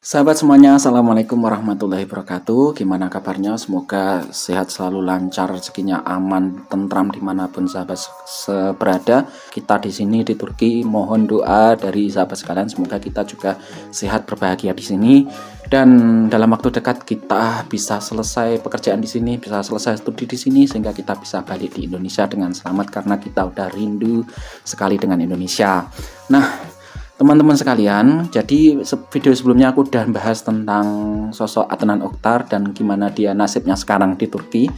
Sahabat semuanya, Assalamualaikum warahmatullahi wabarakatuh. Gimana kabarnya? Semoga sehat selalu, lancar, rezekinya aman, tentram dimanapun sahabat berada. Kita di sini di Turki, mohon doa dari sahabat sekalian. Semoga kita juga sehat berbahagia di sini. Dan dalam waktu dekat kita bisa selesai pekerjaan di sini, bisa selesai studi di sini, sehingga kita bisa balik di Indonesia dengan selamat karena kita udah rindu sekali dengan Indonesia. Nah, teman-teman sekalian, jadi video sebelumnya aku udah bahas tentang sosok Adnan Oktar dan gimana dia nasibnya sekarang di Turki.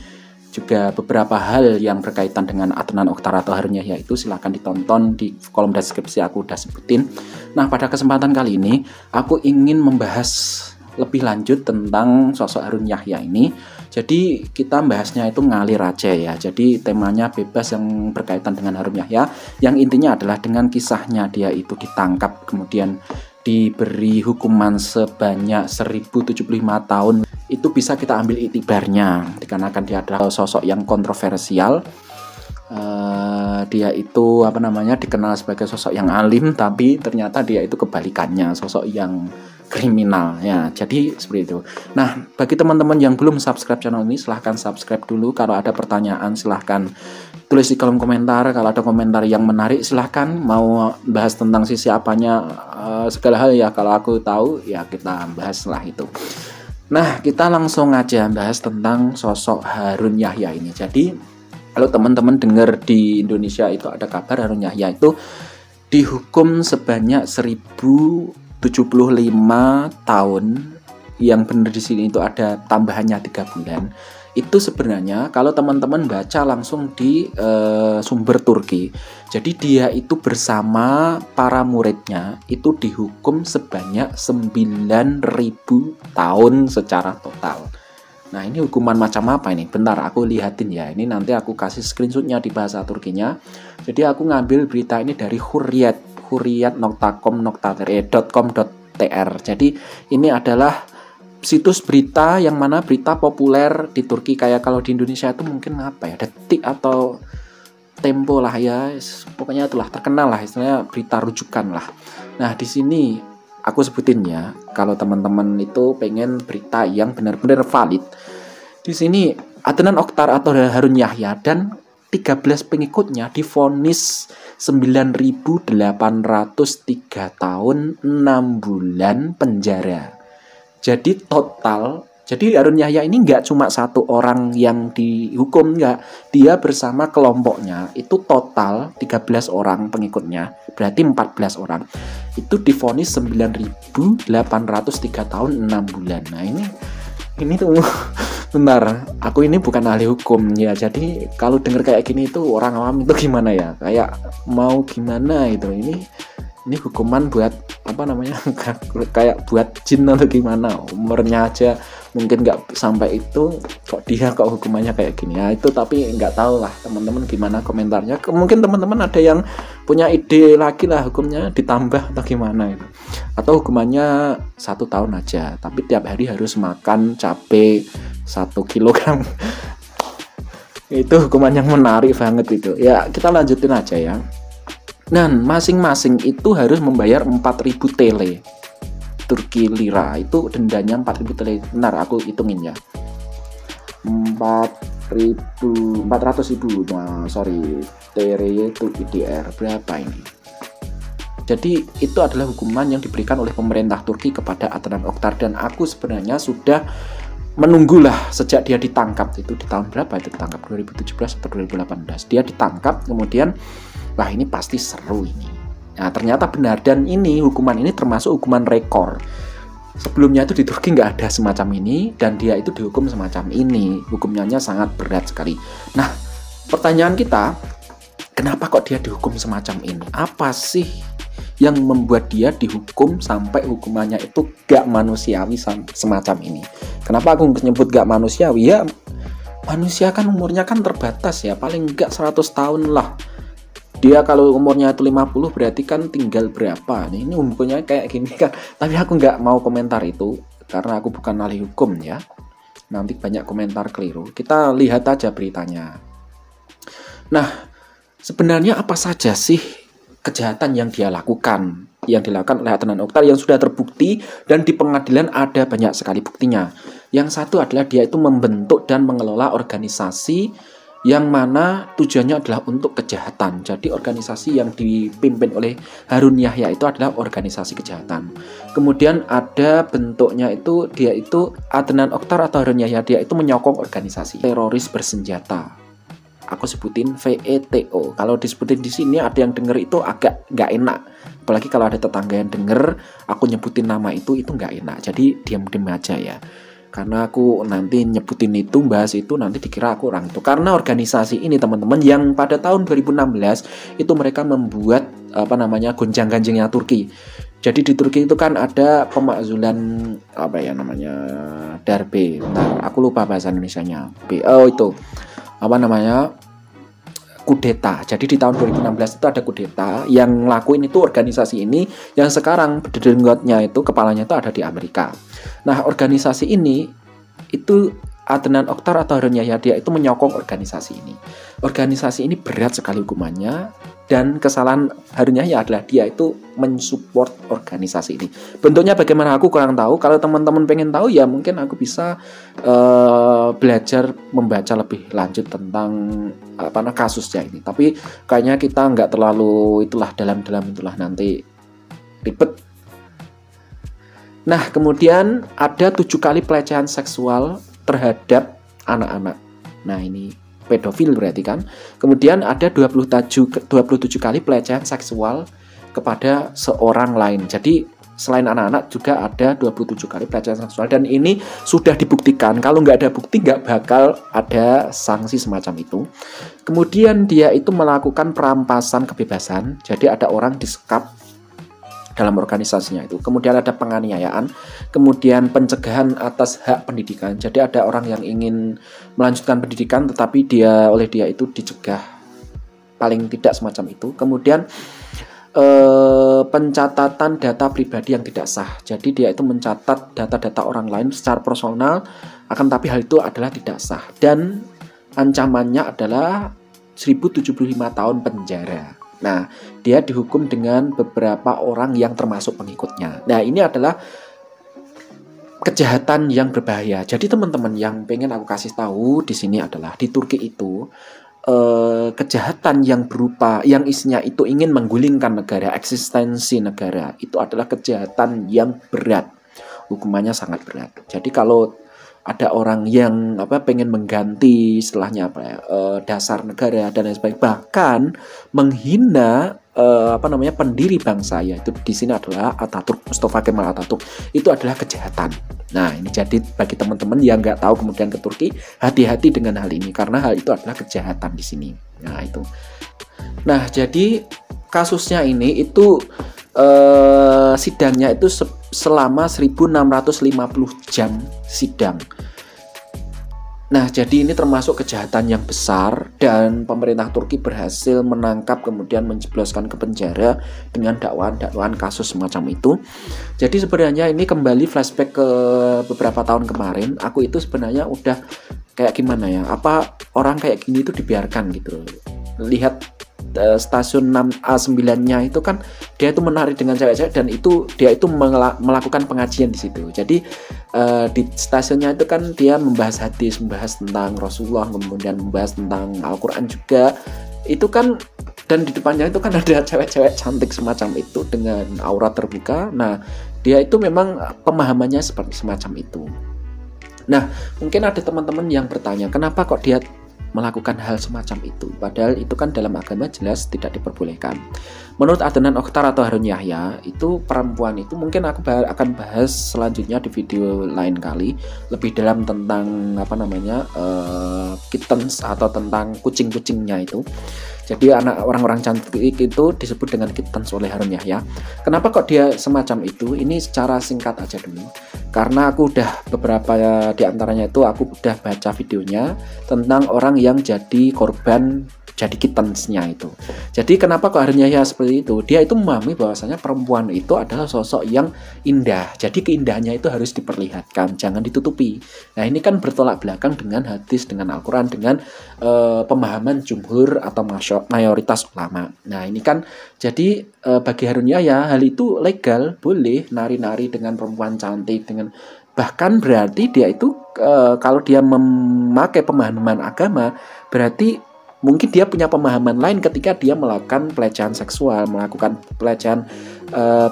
Juga beberapa hal yang berkaitan dengan Adnan Oktar atau Harun Yahya itu silahkan ditonton di kolom deskripsi, aku udah sebutin. Nah, pada kesempatan kali ini aku ingin membahas lebih lanjut tentang sosok Harun Yahya ini. Jadi kita bahasnya itu ngalir aja ya. Jadi temanya bebas yang berkaitan dengan Harun Yahya. Yang intinya adalah dengan kisahnya dia itu ditangkap, kemudian diberi hukuman sebanyak 1075 tahun. Itu bisa kita ambil itibarnya, dikarenakan dia adalah sosok yang kontroversial. Dia itu dikenal sebagai sosok yang alim, tapi ternyata dia itu kebalikannya, sosok yang kriminal ya. Jadi seperti itu. Nah, bagi teman-teman yang belum subscribe channel ini, silahkan subscribe dulu. Kalau ada pertanyaan silahkan tulis di kolom komentar. Kalau ada komentar yang menarik silahkan. Mau bahas tentang sisi apanya, segala hal ya, kalau aku tahu ya kita bahas setelah itu. Nah, kita langsung aja bahas tentang sosok Harun Yahya ini. Jadi kalau teman-teman dengar di Indonesia itu ada kabar Harun Yahya itu dihukum sebanyak 1075 tahun. Yang benar di sini itu ada tambahannya 3 bulan. Itu sebenarnya kalau teman-teman baca langsung di sumber Turki. Jadi dia itu bersama para muridnya itu dihukum sebanyak 9.000 tahun secara total. Nah, ini hukuman macam apa ini? Bentar aku lihatin ya. Ini nanti aku kasih screenshotnya di bahasa Turkinya. Jadi aku ngambil berita ini dari hurriyet.com.tr. Jadi ini adalah situs berita yang mana berita populer di Turki. Kayak kalau di Indonesia itu mungkin apa ya, Detik atau Tempo lah ya. Pokoknya itulah terkenal lah, istilahnya berita rujukan lah. Nah, di sini aku sebutin ya, kalau teman-teman itu pengen berita yang benar-benar valid. Di sini Adnan Oktar atau Harun Yahya dan 13 pengikutnya divonis 9.803 tahun 6 bulan penjara. Jadi total, jadi Harun Yahya ini nggak cuma satu orang yang dihukum, nggak. Dia bersama kelompoknya itu total 13 orang pengikutnya, berarti 14 orang. Itu divonis 9.803 tahun 6 bulan. Nah, ini tuh benar, aku ini bukan ahli hukum ya. Jadi kalau dengar kayak gini itu orang awam itu gimana ya? Kayak mau gimana itu. Ini hukuman buat kayak buat jin atau gimana, umurnya aja mungkin nggak sampai itu, kok hukumannya kayak gini ya. Itu tapi nggak tahu lah teman-teman gimana komentarnya. Mungkin teman-teman ada yang punya ide lagi lah, hukumnya ditambah atau gimana itu, atau hukumannya 1 tahun aja tapi tiap hari harus makan cabai 1 kilogram. Itu hukuman yang menarik banget itu ya. Kita lanjutin aja ya. Dan masing-masing itu harus membayar 4.000 tele Turki lira. Itu dendanya 4.000 tele. Benar, aku hitungin ya. 400.000. Nah, sorry. Tele itu IDR berapa ini? Jadi itu adalah hukuman yang diberikan oleh pemerintah Turki kepada Adnan Oktar. Dan aku sebenarnya sudah menunggulah sejak dia ditangkap. Itu di tahun berapa itu ditangkap? 2017 atau 2018. Dia ditangkap, kemudian wah, ini pasti seru ini. Nah, ternyata benar, dan ini hukuman ini termasuk hukuman rekor. Sebelumnya itu di Turki nggak ada semacam ini, dan dia itu dihukum semacam ini. Hukumannya sangat berat sekali. Nah, pertanyaan kita, kenapa kok dia dihukum semacam ini? Apa sih yang membuat dia dihukum sampai hukumannya itu gak manusiawi semacam ini? Kenapa aku nyebut gak manusiawi? Ya, manusia kan umurnya kan terbatas ya, paling gak 100 tahun lah. Dia kalau umurnya itu 50 berarti kan tinggal berapa? Ini umurnya kayak gini kan. Tapi aku nggak mau komentar itu karena aku bukan ahli hukum ya. Nanti banyak komentar keliru. Kita lihat aja beritanya. Nah, sebenarnya apa saja sih kejahatan yang dia lakukan? yang dilakukan oleh Adnan Oktar yang sudah terbukti dan di pengadilan ada banyak sekali buktinya. Yang satu adalah dia itu membentuk dan mengelola organisasi yang mana tujuannya adalah untuk kejahatan. Jadi organisasi yang dipimpin oleh Harun Yahya itu adalah organisasi kejahatan. Kemudian ada bentuknya itu dia itu Adnan Oktar atau Harun Yahya dia itu menyokong organisasi teroris bersenjata. Aku sebutin VETO. Kalau disebutin di sini ada yang denger itu agak nggak enak. Apalagi kalau ada tetangga yang denger aku nyebutin nama itu nggak enak. Jadi diam-diam aja ya. Karena aku nanti nyebutin itu, bahas itu nanti dikira aku orang itu. Karena organisasi ini teman-teman yang pada tahun 2016 itu mereka membuat gonjang-ganjingnya Turki. Jadi di Turki itu kan ada pemakzulan darbe. Bentar, aku lupa bahasa Indonesianya. Kudeta. Jadi di tahun 2016 itu ada kudeta yang ngelakuin itu organisasi ini yang sekarang berdengotnya itu kepalanya itu ada di Amerika. Nah, organisasi ini itu Adnan Oktar atau Harun Yahya dia itu menyokong organisasi ini. Organisasi ini berat sekali hukumannya dan kesalahan Harun Yahya adalah dia itu mensupport organisasi ini. Bentuknya bagaimana aku kurang tahu. Kalau teman-teman pengen tahu ya mungkin aku bisa belajar membaca lebih lanjut tentang kasusnya ini. Tapi kayaknya kita nggak terlalu dalam itulah nanti ribet. Nah, kemudian ada 7 kali pelecehan seksual terhadap anak-anak. Nah, ini pedofil berarti kan. Kemudian ada 27 kali pelecehan seksual kepada seorang lain. Jadi selain anak-anak juga ada 27 kali pelecehan seksual. Dan ini sudah dibuktikan. Kalau nggak ada bukti nggak bakal ada sanksi semacam itu. Kemudian dia itu melakukan perampasan kebebasan. Jadi ada orang disekap dalam organisasinya itu. Kemudian ada penganiayaan, kemudian pencegahan atas hak pendidikan. Jadi ada orang yang ingin melanjutkan pendidikan tetapi oleh dia itu dicegah, paling tidak semacam itu. Kemudian pencatatan data pribadi yang tidak sah. Jadi dia itu mencatat data-data orang lain secara personal, akan tapi hal itu adalah tidak sah. Dan ancamannya adalah 1075 tahun penjara. Nah, dia dihukum dengan beberapa orang yang termasuk pengikutnya. Nah, ini adalah kejahatan yang berbahaya. Jadi teman-teman yang pengen aku kasih tahu di sini adalah di Turki itu kejahatan yang berupa yang isinya itu ingin menggulingkan negara, eksistensi negara, itu adalah kejahatan yang berat. Hukumannya sangat berat. Jadi kalau ada orang yang pengen mengganti istilahnya dasar negara dan lain sebagainya, bahkan menghina pendiri bangsa, yaitu di sini adalah Atatürk, Mustafa Kemal Atatürk, itu adalah kejahatan. Nah, ini jadi bagi teman-teman yang nggak tahu kemudian ke Turki, hati-hati dengan hal ini karena hal itu adalah kejahatan di sini. Nah, itu. Nah, jadi kasusnya ini itu sidangnya itu selama 1650 jam sidang. Nah, jadi ini termasuk kejahatan yang besar dan pemerintah Turki berhasil menangkap kemudian menjebloskan ke penjara dengan dakwaan kasus semacam itu. Jadi sebenarnya ini kembali flashback ke beberapa tahun kemarin, aku itu sebenarnya udah kayak gimana ya, orang kayak gini itu dibiarkan gitu. Lihat stasiun 6A9-nya itu kan dia itu menarik dengan cewek-cewek dan dia itu melakukan pengajian di situ. Jadi di stasiunnya itu kan dia membahas hadis, membahas tentang Rasulullah, kemudian membahas tentang Al-Qur'an juga. Itu kan, dan di depannya itu kan ada cewek-cewek cantik semacam itu dengan aurat terbuka. Nah, dia itu memang pemahamannya seperti semacam itu. Nah, mungkin ada teman-teman yang bertanya, kenapa kok dia melakukan hal semacam itu? Padahal itu kan dalam agama jelas tidak diperbolehkan. Menurut Adnan Oktar atau Harun Yahya, itu perempuan itu, mungkin aku akan bahas selanjutnya di video lain kali lebih dalam tentang kittens atau tentang kucing-kucingnya itu. Jadi orang-orang cantik itu disebut dengan kittens oleh Harun Yahya. Kenapa kok dia semacam itu? Ini secara singkat aja dulu. Karena aku udah beberapa di antaranya itu aku udah baca videonya tentang orang yang jadi korban jadi kittensnya itu. Jadi kenapa kok Harun Yahya seperti itu? Dia itu memahami bahwasanya perempuan itu adalah sosok yang indah. Jadi keindahannya itu harus diperlihatkan, jangan ditutupi. Nah ini kan bertolak belakang dengan hadis, dengan Al-Quran, dengan pemahaman jumhur atau mayoritas ulama. Nah ini kan jadi bagi Harun Yahya hal itu legal, boleh nari-nari dengan perempuan cantik, dengan bahkan berarti dia itu kalau dia memakai pemahaman agama berarti mungkin dia punya pemahaman lain ketika dia melakukan pelecehan seksual, melakukan pelecehan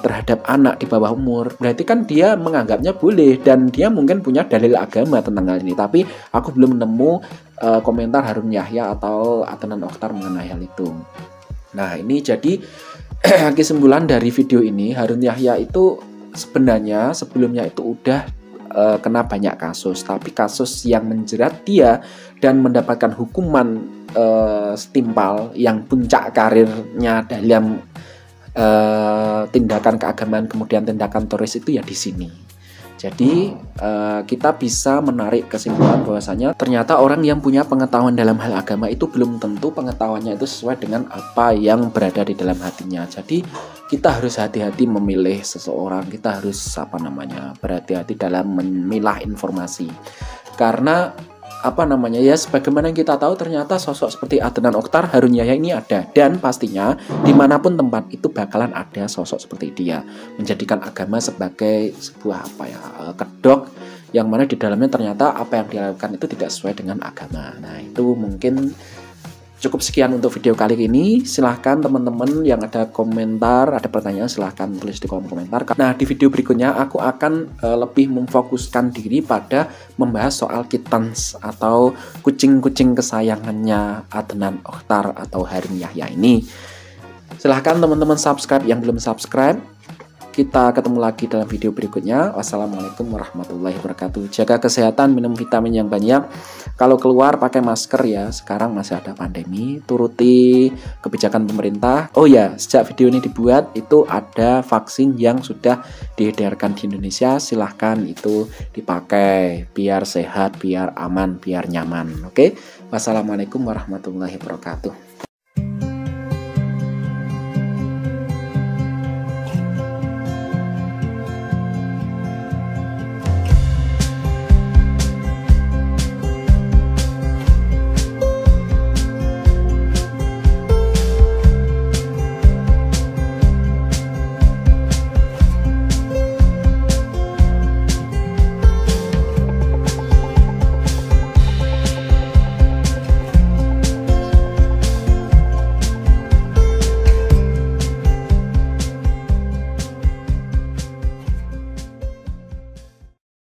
terhadap anak di bawah umur. Berarti kan dia menganggapnya boleh dan dia mungkin punya dalil agama tentang hal ini. Tapi aku belum nemu komentar Harun Yahya atau Adnan Oktar mengenai hal itu. Nah ini jadi kesimpulan dari video ini, Harun Yahya itu sebenarnya sebelumnya itu udah kena banyak kasus, tapi kasus yang menjerat dia dan mendapatkan hukuman setimpal yang puncak karirnya dalam tindakan keagamaan kemudian tindakan teroris itu ya di sini. Jadi kita bisa menarik kesimpulan bahwasanya ternyata orang yang punya pengetahuan dalam hal agama itu belum tentu pengetahuannya itu sesuai dengan apa yang berada di dalam hatinya. Jadi kita harus hati-hati memilih seseorang, kita harus berhati-hati dalam memilah informasi. Karena ya sebagaimana yang kita tahu ternyata sosok seperti Adnan Oktar, Harun Yahya ini ada, dan pastinya dimanapun tempat itu bakalan ada sosok seperti dia, menjadikan agama sebagai sebuah kedok yang mana di dalamnya ternyata apa yang dilakukan itu tidak sesuai dengan agama. Nah itu mungkin cukup sekian untuk video kali ini. Silahkan teman-teman yang ada komentar, ada pertanyaan, silahkan tulis di kolom komentar. Nah di video berikutnya aku akan lebih memfokuskan diri pada membahas soal kittens atau kucing-kucing kesayangannya Adnan Oktar atau Harun Yahya ini. Silahkan teman-teman subscribe yang belum subscribe. Kita ketemu lagi dalam video berikutnya. Wassalamualaikum warahmatullahi wabarakatuh. Jaga kesehatan, minum vitamin yang banyak. Kalau keluar pakai masker ya. Sekarang masih ada pandemi. Turuti kebijakan pemerintah. Oh ya, sejak video ini dibuat itu ada vaksin yang sudah diedarkan di Indonesia. Silahkan itu dipakai biar sehat, biar aman, biar nyaman. Oke. Wassalamualaikum warahmatullahi wabarakatuh.